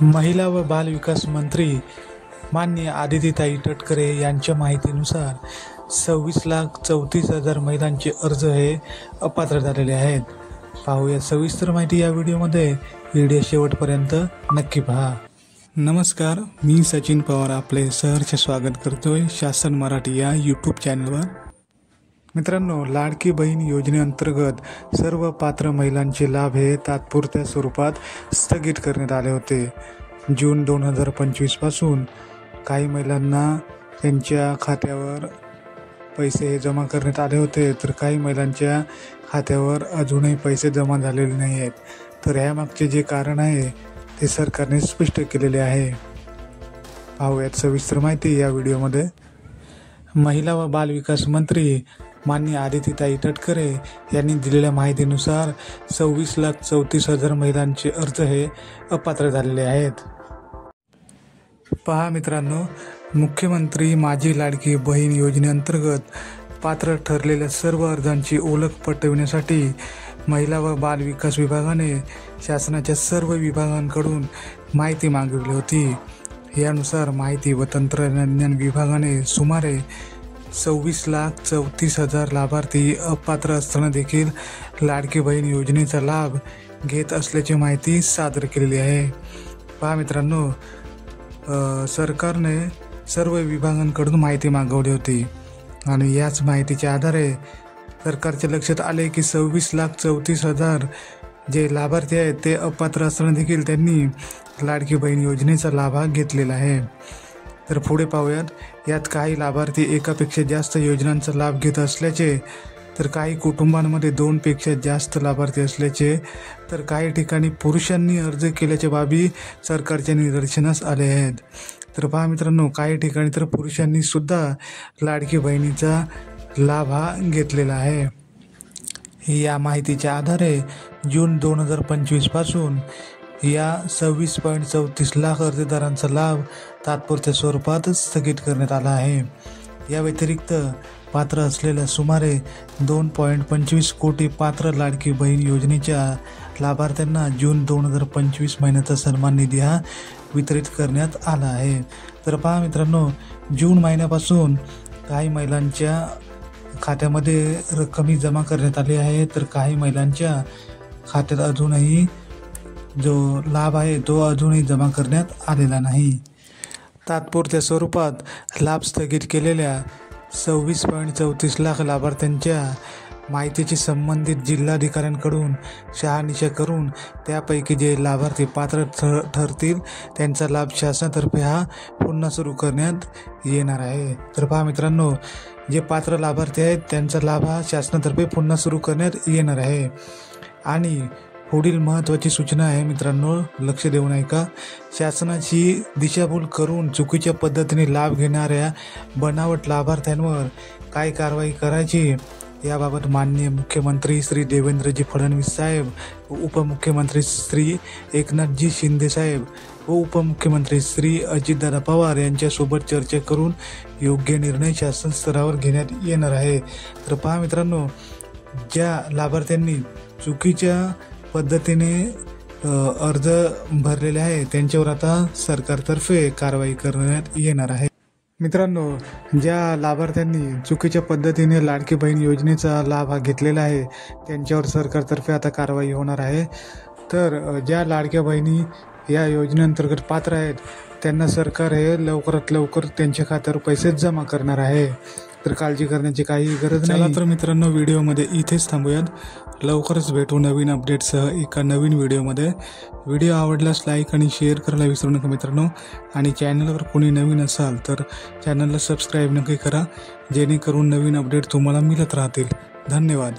महिला व बाल विकास मंत्री माननीय आदितीताई तटकरे यांच्या माहितीनुसार 26,34,000 महिलांचे अर्ज हे अपात्र झालेले आहेत. पाहूया सविस्तर माहिती या व्हिडिओमध्ये. व्हिडिओ शेवटपर्यंत नक्की पहा. नमस्कार, मी सचिन पवार आपले सहर्ष स्वागत करतोय शासन मराठी या यूट्यूब चॅनलवर. मित्रांनो, लाडकी बहीण योजनेअंतर्गत सर्व पात्र महिलांचे लाभ हे तात्पुरत्या स्वरूपात स्थगित करण्यात आले होते. जून 2025 पासून काही महिलांना त्यांच्या खात्यावर पैसे हे जमा करण्यात आले होते, तर काही महिलांच्या खात्यावर अजूनही पैसे जमा झालेले नाही आहेत. तर यामागचे जे कारण आहे ते सरकारने स्पष्ट केलेले आहे. पाहूयात सविस्तर माहिती या व्हिडिओमध्ये. महिला व बाल विकास मंत्री माननीय आदितीताई तटकरे यांनी दिलेल्या माहितीनुसार 26,34,000 महिलांचे अर्ज हे अपात्र झालेले आहेत. पहा मित्रांनो, मुख्यमंत्री माझी लाडकी बहीण योजनेअंतर्गत पात्र ठरलेल्या सर्व अर्जांची ओळख पटविण्यासाठी महिला व बाल विकास विभागाने शासनाच्या सर्व विभागांकडून माहिती मागवली होती. यानुसार माहिती व तंत्रज्ञान विभागाने सुमारे 26,34,000 लाभार्थी अपात्र असताना देखील लाडकी बहीण योजनेचा लाभ घेत असल्याची माहिती सादर केलेली आहे. पहा मित्रांनो, सरकारने सर्व विभागांकडून माहिती मागवली होती आणि याच माहितीच्या आधारे सरकारच्या लक्षात आले की 26,34,000 जे लाभार्थी आहेत ते अपात्र असताना देखील त्यांनी लाडकी बहीण योजनेचा लाभ घेतलेला आहे. तर पुढे पाहूयात. यात काही लाभार्थी एकापेक्षा जास्त योजनांचा लाभ घेत असल्याचे, तर काही कुटुंबांमध्ये 2 पेक्षा जास्त लाभार्थी असल्याचे, तर काही ठिकाणी पुरुषांनी अर्ज केल्याच्या बाबी सरकारच्या निदर्शनास आले आहेत. तर पहा मित्रांनो, काही ठिकाणी तर पुरुषांनी सुद्धा लाडकी बहिणीचा लाभ हा घेतलेला आहे. या माहितीच्या आधारे जून 2025 पासून या 26.34 लाख अर्जदारांचा लाभ तात्पुरत्या स्वरूपात स्थगित करण्यात आला आहे. या व्यतिरिक्त पात्र असलेल्या सुमारे 2.25 कोटी पात्र लाडकी बहीण योजनेच्या लाभार्थ्यांना जून 2025 महिन्याचा सन्मान निधी हा वितरित करण्यात आला आहे. तर पहा मित्रांनो, जून महिन्यापासून काही महिलांच्या खात्यामध्ये रक्कम जमा करण्यात आली आहे, तर काही महिलांच्या खात्यात अजूनही जो लाभ आहे तो अजूनही जमा करण्यात आलेला नाही. तात्पुरत्या स्वरूपात लाभ स्थगित केलेल्या 26.34 लाख लाभार्थ्यांच्या माहितीची संबंधित जिल्हाधिकाऱ्यांकडून शहानिशा करून त्यापैकी जे लाभार्थी पात्र ठरतील त्यांचा लाभ शासनातर्फे हा पुन्हा सुरू करण्यात येणार आहे. तर पहा मित्रांनो, जे पात्र लाभार्थी आहेत त्यांचा लाभ हा शासनातर्फे पुन्हा सुरू करण्यात येणार आहे. आणि पुढील महत्त्वाची सूचना आहे मित्रांनो, लक्ष देऊन ऐका. शासनाची दिशाभूल करून चुकीच्या पद्धतीने लाभ घेणाऱ्या बनावट लाभार्थ्यांवर काय कारवाई करायची याबाबत माननीय मुख्यमंत्री श्री देवेंद्रजी फडणवीस साहेब व उपमुख्यमंत्री श्री एकनाथजी शिंदे साहेब व उपमुख्यमंत्री श्री अजितदादा पवार यांच्यासोबत चर्चा करून योग्य निर्णय शासन स्तरावर घेण्यात येणार आहे. तर पहा मित्रांनो, ज्या लाभार्थ्यांनी चुकीच्या पद्धतीने अर्ज भरलेले आहे त्यांच्यावर आता सरकारतर्फे कारवाई करण्यात येणार आहे. मित्रांनो, ज्या लाभार्थ्यांनी चुकीच्या पद्धतीने लाडकी बहीण योजनेचा लाभ हा घेतलेला आहे त्यांच्यावर सरकारतर्फे आता कारवाई होणार आहे. तर ज्या लाडक्या बहिणी या योजनेअंतर्गत पात्र आहेत त्यांना सरकार हे लवकरात लवकर त्यांच्या खात्यावर पैसे जमा करणार आहे. तर काळजी करण्याची काही गरज नाही. तर मित्रांनो, व्हिडिओमध्ये इथेच थांबूयात. लवकरच भेटू नवीन अपडेटसह एका नवीन व्हिडिओमध्ये. व्हिडिओ आवडल्यास लाईक आणि शेअर करायला विसरू नका मित्रांनो. आणि चॅनलवर कोणी नवीन असाल तर चॅनलला सबस्क्राईब नक्की करा, जेणेकरून नवीन अपडेट तुम्हाला मिळत राहतील. धन्यवाद.